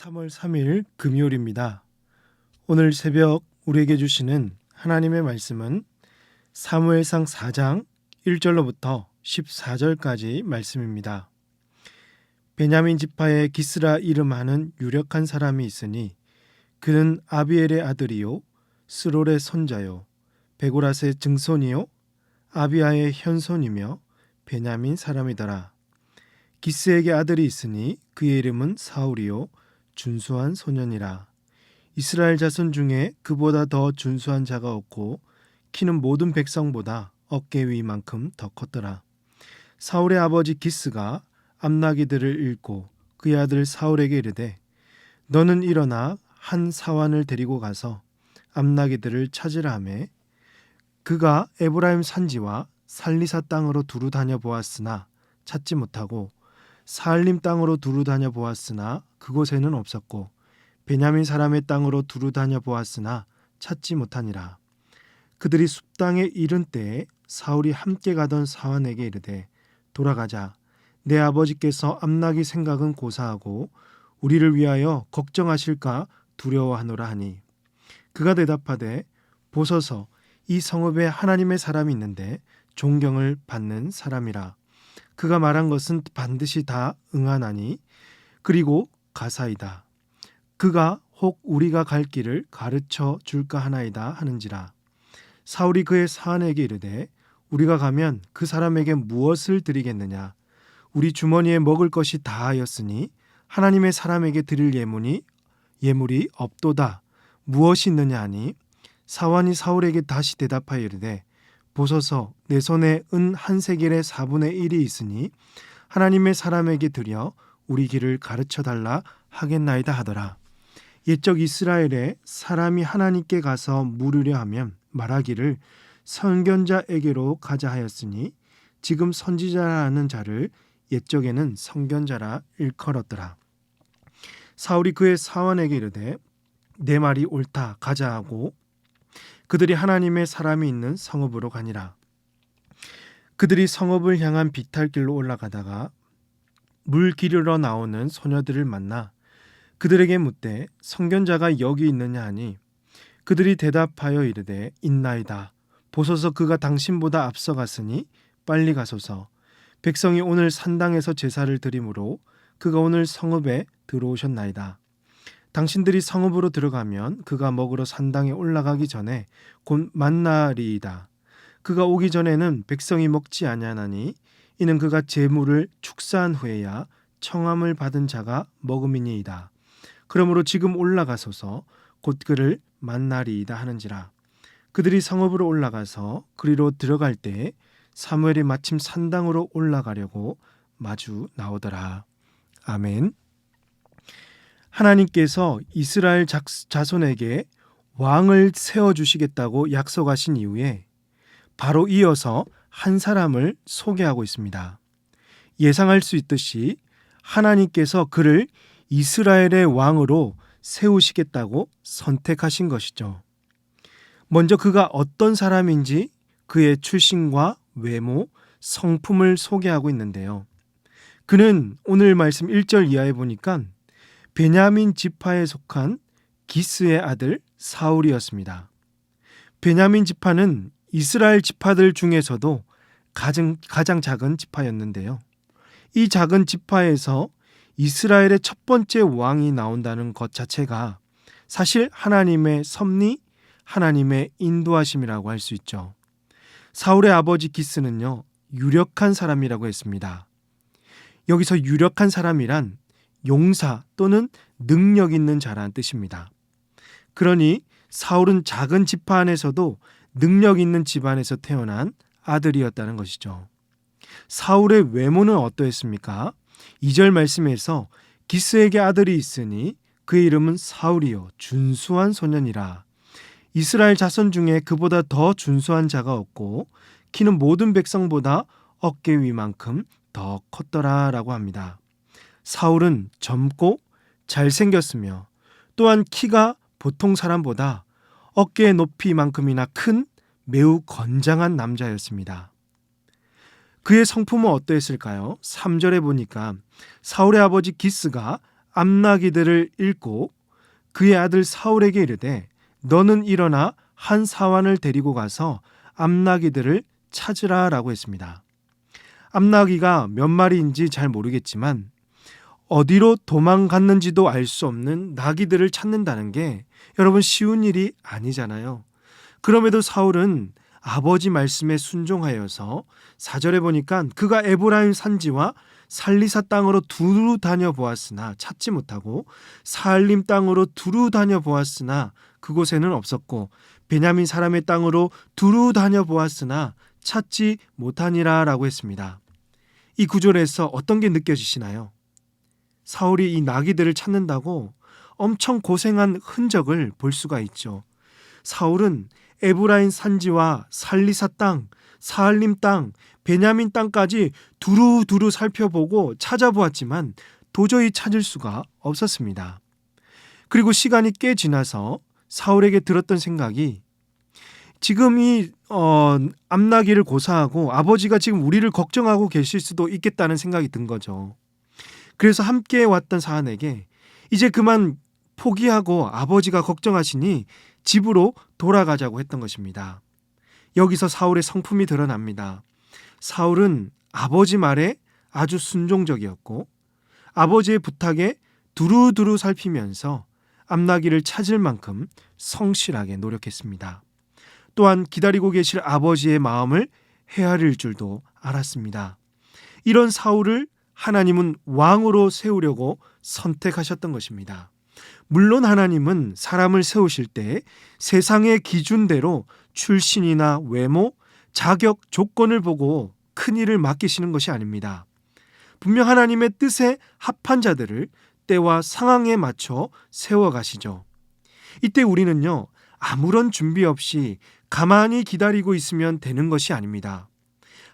3월 3일 금요일입니다. 오늘 새벽 우리에게 주시는 하나님의 말씀은 사무엘상 4장 1절로부터 14절까지 말씀입니다. 베냐민 지파의 기스라 이름하는 유력한 사람이 있으니 그는 아비엘의 아들이요 스롤의 손자요 베고라스의 증손이요 아비아의 현손이며 베냐민 사람이더라. 기스에게 아들이 있으니 그의 이름은 사울이요 준수한 소년이라. 이스라엘 자손 중에 그보다 더 준수한 자가 없고 키는 모든 백성보다 어깨 위만큼 더 컸더라. 사울의 아버지 기스가 암나기들을 잃고 그의 아들 사울에게 이르되 너는 일어나 한 사환을 데리고 가서 암나기들을 찾으라 하매 그가 에브라임 산지와 살리사 땅으로 두루 다녀 보았으나 찾지 못하고 사알림 땅으로 두루 다녀 보았으나 그곳에는 없었고 베냐민 사람의 땅으로 두루 다녀 보았으나 찾지 못하니라. 그들이 숲땅에 이른 때에 사울이 함께 가던 사환에게 이르되 돌아가자. 내 아버지께서 암나기 생각은 고사하고 우리를 위하여 걱정하실까 두려워하노라 하니 그가 대답하되 보소서 이 성읍에 하나님의 사람이 있는데 존경을 받는 사람이라. 그가 말한 것은 반드시 다 응하나니 그리고 가사이다. 그가 혹 우리가 갈 길을 가르쳐 줄까 하나이다 하는지라. 사울이 그의 사환에게 이르되 우리가 가면 그 사람에게 무엇을 드리겠느냐. 우리 주머니에 먹을 것이 다하였으니 하나님의 사람에게 드릴 예물이 없도다. 무엇이 있느냐 하니 사환이 사울에게 다시 대답하여 이르되 보소서 내 손에 은 한 세겔의 4분의 1이 있으니 하나님의 사람에게 드려 우리 길을 가르쳐 달라 하겠나이다 하더라. 옛적 이스라엘에 사람이 하나님께 가서 물으려 하면 말하기를 선견자에게로 가자 하였으니 지금 선지자라는 자를 옛적에는 선견자라 일컬었더라. 사울이 그의 사환에게 이르되 내 말이 옳다 가자 하고 그들이 하나님의 사람이 있는 성읍으로 가니라. 그들이 성읍을 향한 비탈길로 올라가다가 물 기르러 나오는 소녀들을 만나 그들에게 묻되 선견자가 여기 있느냐 하니 그들이 대답하여 이르되 있나이다. 보소서 그가 당신보다 앞서갔으니 빨리 가소서. 백성이 오늘 산당에서 제사를 드리므로 그가 오늘 성읍에 들어오셨나이다. 당신들이 성읍으로 들어가면 그가 먹으러 산당에 올라가기 전에 곧 만나리이다. 그가 오기 전에는 백성이 먹지 아니하나니 이는 그가 제물을 축사한 후에야 청함을 받은 자가 먹음이니이다. 그러므로 지금 올라가소서 곧 그를 만나리이다 하는지라. 그들이 성읍으로 올라가서 그리로 들어갈 때에 사무엘이 마침 산당으로 올라가려고 마주 나오더라. 아멘. 하나님께서 이스라엘 자손에게 왕을 세워주시겠다고 약속하신 이후에 바로 이어서 한 사람을 소개하고 있습니다. 예상할 수 있듯이 하나님께서 그를 이스라엘의 왕으로 세우시겠다고 선택하신 것이죠. 먼저 그가 어떤 사람인지 그의 출신과 외모, 성품을 소개하고 있는데요. 그는 오늘 말씀 1절 이하에 보니까 베냐민 지파에 속한 기스의 아들 사울이었습니다. 베냐민 지파는 이스라엘 지파들 중에서도 가장 작은 지파였는데요. 이 작은 지파에서 이스라엘의 첫 번째 왕이 나온다는 것 자체가 사실 하나님의 섭리, 하나님의 인도하심이라고 할 수 있죠. 사울의 아버지 기스는요, 유력한 사람이라고 했습니다. 여기서 유력한 사람이란 용사 또는 능력 있는 자라는 뜻입니다. 그러니 사울은 작은 지파 안에서도 능력 있는 집안에서 태어난 아들이었다는 것이죠. 사울의 외모는 어떠했습니까? 2절 말씀에서 기스에게 아들이 있으니 그의 이름은 사울이요 준수한 소년이라. 이스라엘 자손 중에 그보다 더 준수한 자가 없고 키는 모든 백성보다 어깨 위만큼 더 컸더라 라고 합니다. 사울은 젊고 잘생겼으며 또한 키가 보통 사람보다 어깨의 높이만큼이나 큰 매우 건장한 남자였습니다. 그의 성품은 어떠했을까요? 3절에 보니까 사울의 아버지 기스가 암나기들을 읽고 그의 아들 사울에게 이르되 너는 일어나 한 사환을 데리고 가서 암나기들을 찾으라 라고 했습니다. 암나기가 몇 마리인지 잘 모르겠지만 어디로 도망갔는지도 알 수 없는 나귀들을 찾는다는 게 여러분 쉬운 일이 아니잖아요. 그럼에도 사울은 아버지 말씀에 순종하여서 4절에 보니까 그가 에브라임 산지와 살리사 땅으로 두루 다녀보았으나 찾지 못하고 사알림 땅으로 두루 다녀보았으나 그곳에는 없었고 베냐민 사람의 땅으로 두루 다녀보았으나 찾지 못하니라 라고 했습니다. 이 구절에서 어떤 게 느껴지시나요? 사울이 이 나귀들을 찾는다고 엄청 고생한 흔적을 볼 수가 있죠. 사울은 에브라임 산지와 살리사 땅, 사알림 땅, 베냐민 땅까지 두루두루 살펴보고 찾아보았지만 도저히 찾을 수가 없었습니다. 그리고 시간이 꽤 지나서 사울에게 들었던 생각이 지금 이 암나기를 고사하고 아버지가 지금 우리를 걱정하고 계실 수도 있겠다는 생각이 든 거죠. 그래서 함께 왔던 사환에게 이제 그만 포기하고 아버지가 걱정하시니 집으로 돌아가자고 했던 것입니다. 여기서 사울의 성품이 드러납니다. 사울은 아버지 말에 아주 순종적이었고 아버지의 부탁에 두루두루 살피면서 암나기를 찾을 만큼 성실하게 노력했습니다. 또한 기다리고 계실 아버지의 마음을 헤아릴 줄도 알았습니다. 이런 사울을 하나님은 왕으로 세우려고 선택하셨던 것입니다. 물론 하나님은 사람을 세우실 때 세상의 기준대로 출신이나 외모, 자격, 조건을 보고 큰 일을 맡기시는 것이 아닙니다. 분명 하나님의 뜻에 합한 자들을 때와 상황에 맞춰 세워가시죠. 이때 우리는요, 아무런 준비 없이 가만히 기다리고 있으면 되는 것이 아닙니다.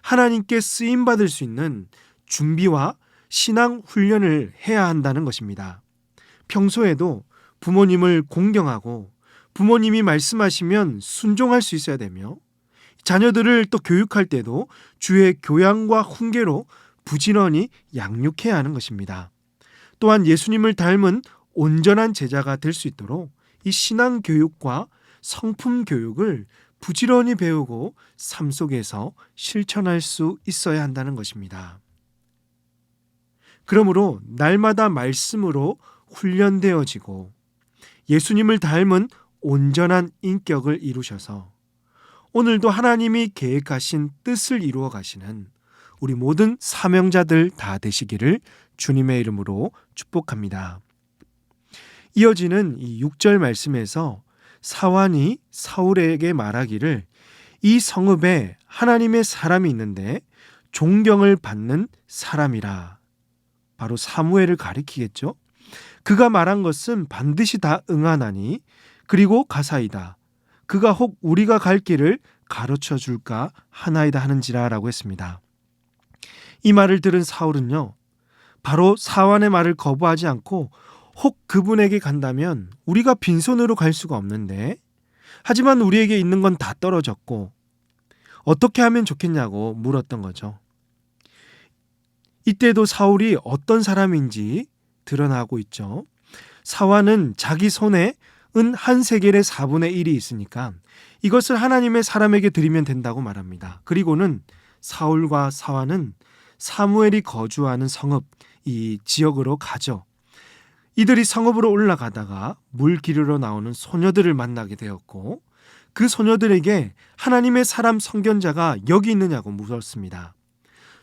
하나님께 쓰임받을 수 있는 준비와 신앙 훈련을 해야 한다는 것입니다. 평소에도 부모님을 공경하고 부모님이 말씀하시면 순종할 수 있어야 되며 자녀들을 또 교육할 때도 주의 교양과 훈계로 부지런히 양육해야 하는 것입니다. 또한 예수님을 닮은 온전한 제자가 될 수 있도록 이 신앙 교육과 성품 교육을 부지런히 배우고 삶 속에서 실천할 수 있어야 한다는 것입니다. 그러므로 날마다 말씀으로 훈련되어지고 예수님을 닮은 온전한 인격을 이루셔서 오늘도 하나님이 계획하신 뜻을 이루어 가시는 우리 모든 사명자들 다 되시기를 주님의 이름으로 축복합니다. 이어지는 이 6절 말씀에서 사환이 사울에게 말하기를 이 성읍에 하나님의 사람이 있는데 존경을 받는 사람이라. 바로 사무엘을 가리키겠죠. 그가 말한 것은 반드시 다 응하나니 그리고 가사이다. 그가 혹 우리가 갈 길을 가르쳐 줄까 하나이다 하는지라 라고 했습니다. 이 말을 들은 사울은요, 바로 사환의 말을 거부하지 않고 혹 그분에게 간다면 우리가 빈손으로 갈 수가 없는데 하지만 우리에게 있는 건 다 떨어졌고 어떻게 하면 좋겠냐고 물었던 거죠. 이때도 사울이 어떤 사람인지 드러나고 있죠. 사환은 자기 손에 은 한 세겔의 4분의 1이 있으니까 이것을 하나님의 사람에게 드리면 된다고 말합니다. 그리고는 사울과 사환은 사무엘이 거주하는 성읍, 이 지역으로 가죠. 이들이 성읍으로 올라가다가 물 기르러 나오는 소녀들을 만나게 되었고 그 소녀들에게 하나님의 사람 선견자가 여기 있느냐고 물었습니다.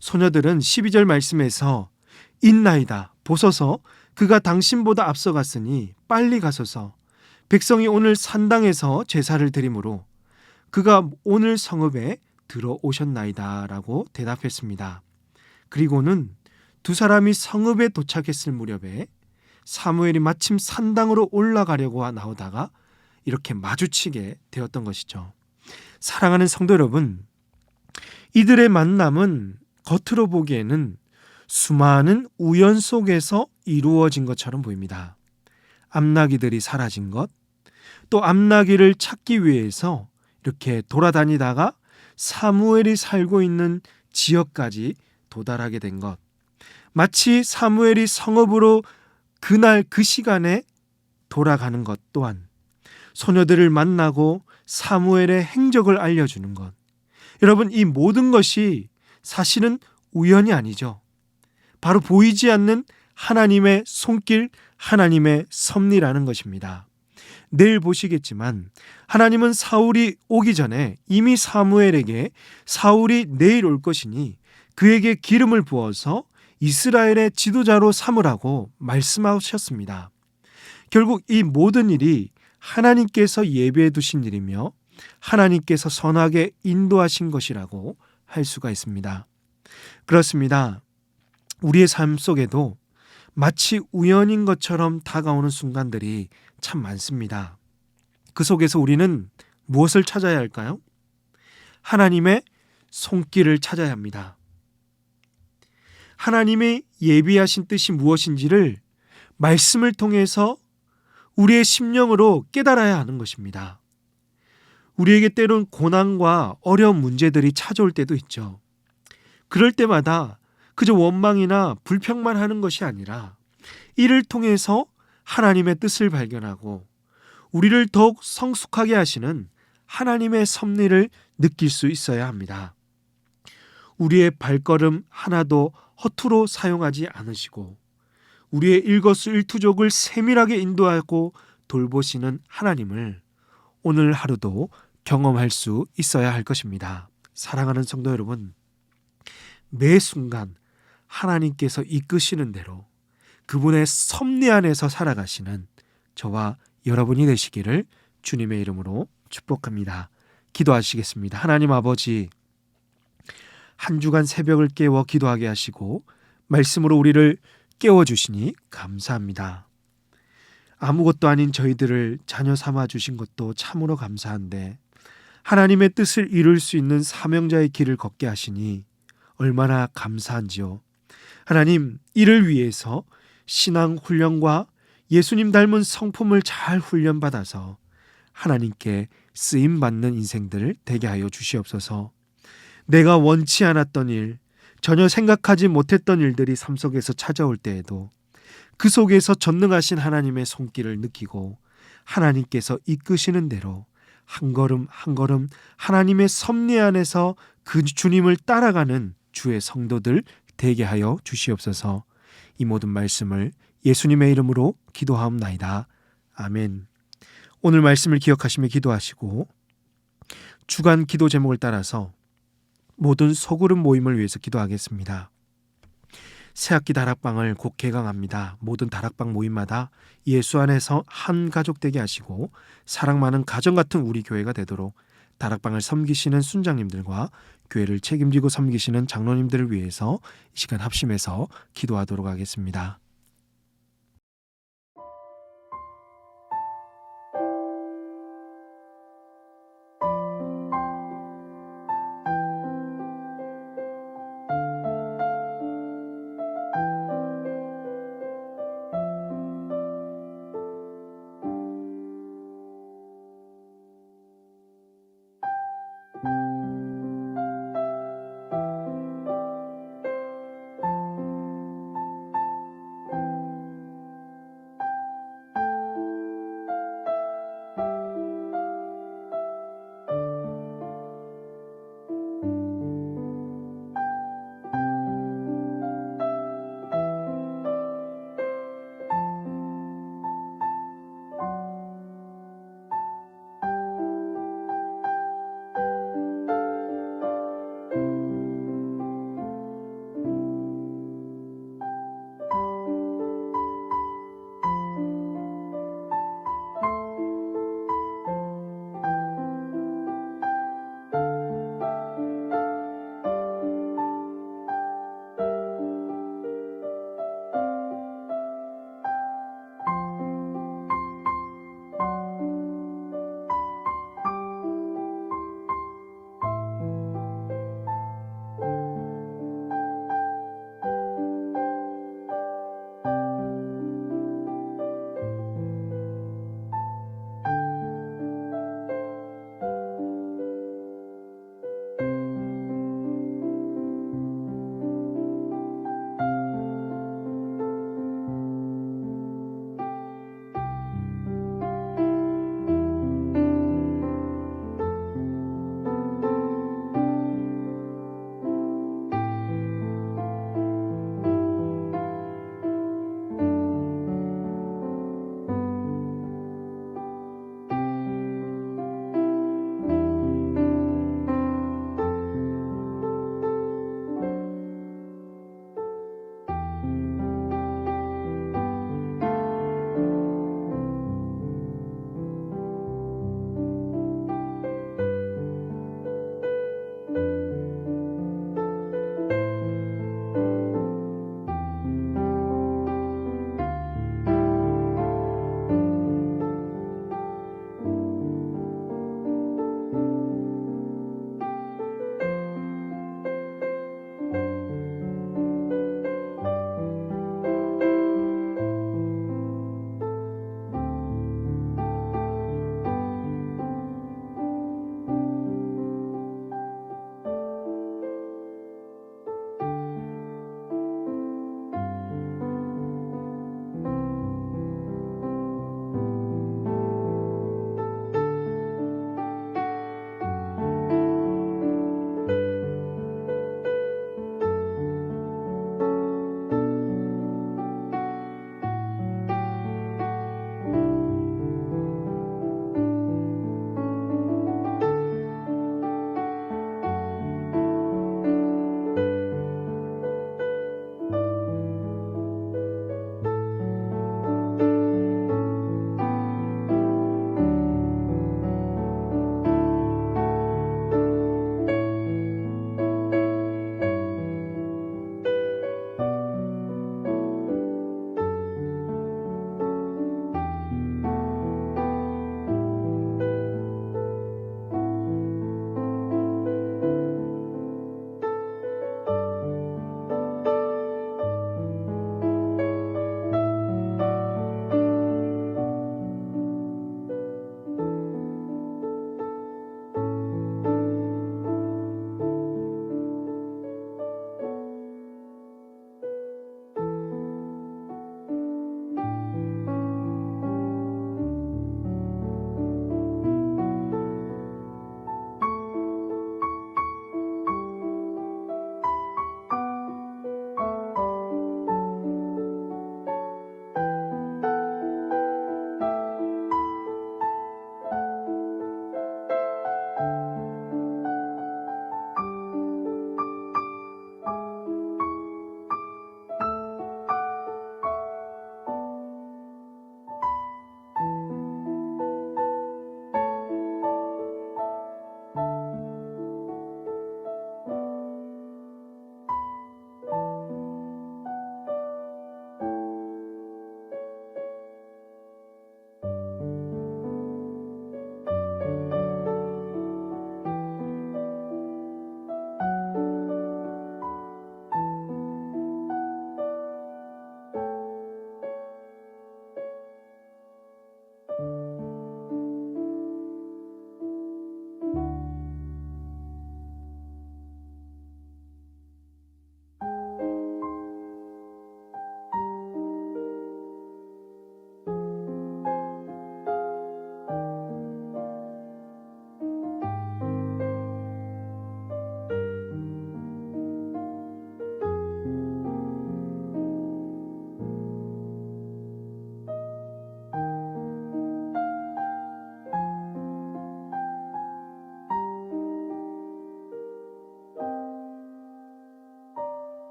소녀들은 12절 말씀에서 있나이다 보소서 그가 당신보다 앞서갔으니 빨리 가소서 백성이 오늘 산당에서 제사를 드리므로 그가 오늘 성읍에 들어오셨나이다 라고 대답했습니다. 그리고는 두 사람이 성읍에 도착했을 무렵에 사무엘이 마침 산당으로 올라가려고 나오다가 이렇게 마주치게 되었던 것이죠. 사랑하는 성도 여러분, 이들의 만남은 겉으로 보기에는 수많은 우연 속에서 이루어진 것처럼 보입니다. 암나기들이 사라진 것, 또 암나기를 찾기 위해서 이렇게 돌아다니다가 사무엘이 살고 있는 지역까지 도달하게 된 것, 마치 사무엘이 성읍으로 그날 그 시간에 돌아가는 것 또한 소녀들을 만나고 사무엘의 행적을 알려주는 것. 여러분, 이 모든 것이 사실은 우연이 아니죠. 바로 보이지 않는 하나님의 손길, 하나님의 섭리라는 것입니다. 내일 보시겠지만 하나님은 사울이 오기 전에 이미 사무엘에게 사울이 내일 올 것이니 그에게 기름을 부어서 이스라엘의 지도자로 삼으라고 말씀하셨습니다. 결국 이 모든 일이 하나님께서 예비해 두신 일이며 하나님께서 선하게 인도하신 것이라고 할 수가 있습니다. 그렇습니다. 우리의 삶 속에도 마치 우연인 것처럼 다가오는 순간들이 참 많습니다. 그 속에서 우리는 무엇을 찾아야 할까요? 하나님의 손길을 찾아야 합니다. 하나님의 예비하신 뜻이 무엇인지를 말씀을 통해서 우리의 심령으로 깨달아야 하는 것입니다. 우리에게 때론 고난과 어려운 문제들이 찾아올 때도 있죠. 그럴 때마다 그저 원망이나 불평만 하는 것이 아니라 이를 통해서 하나님의 뜻을 발견하고 우리를 더욱 성숙하게 하시는 하나님의 섭리를 느낄 수 있어야 합니다. 우리의 발걸음 하나도 허투루 사용하지 않으시고 우리의 일거수일투족을 세밀하게 인도하고 돌보시는 하나님을 오늘 하루도 경험할 수 있어야 할 것입니다. 사랑하는 성도 여러분, 매 순간 하나님께서 이끄시는 대로 그분의 섭리 안에서 살아가시는 저와 여러분이 되시기를 주님의 이름으로 축복합니다. 기도하시겠습니다. 하나님 아버지, 한 주간 새벽을 깨워 기도하게 하시고 말씀으로 우리를 깨워주시니 감사합니다. 아무것도 아닌 저희들을 자녀 삼아 주신 것도 참으로 감사한데 하나님의 뜻을 이룰 수 있는 사명자의 길을 걷게 하시니 얼마나 감사한지요. 하나님, 이를 위해서 신앙 훈련과 예수님 닮은 성품을 잘 훈련받아서 하나님께 쓰임받는 인생들 되게 하여 주시옵소서. 내가 원치 않았던 일, 전혀 생각하지 못했던 일들이 삶 속에서 찾아올 때에도 그 속에서 전능하신 하나님의 손길을 느끼고 하나님께서 이끄시는 대로 한 걸음 한 걸음 하나님의 섭리 안에서 그 주님을 따라가는 주의 성도들 되게 하여 주시옵소서. 이 모든 말씀을 예수님의 이름으로 기도하옵나이다. 아멘. 오늘 말씀을 기억하시며 기도하시고 주간 기도 제목을 따라서 모든 소그룹 모임을 위해서 기도하겠습니다. 새학기 다락방을 곧 개강합니다. 모든 다락방 모임마다 예수 안에서 한 가족 되게 하시고 사랑 많은 가정 같은 우리 교회가 되도록 다락방을 섬기시는 순장님들과 교회를 책임지고 섬기시는 장로님들을 위해서 이 시간 합심해서 기도하도록 하겠습니다.